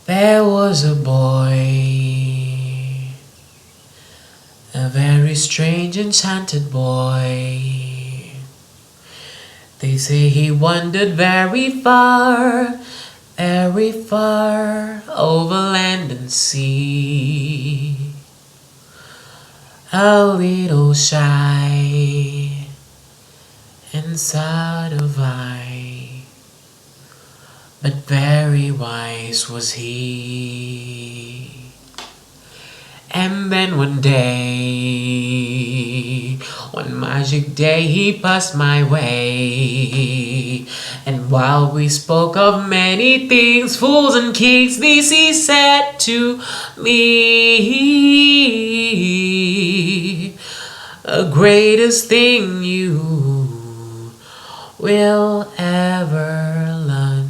There was a boy, a very strange, enchanted boy. They say he wandered very far over land and sea. A little shy and sad of eye, but very wise was he. And then one day, one magic day, he passed my way. And while we spoke of many things, fools and kings, this he said to me: the greatest thing you will ever learn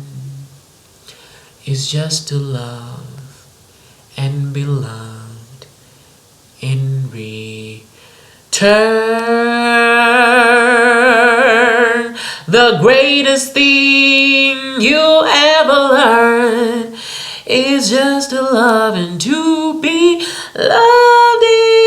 is just to love and be loved in return. The greatest thing you ever learn is just to love and to be loved in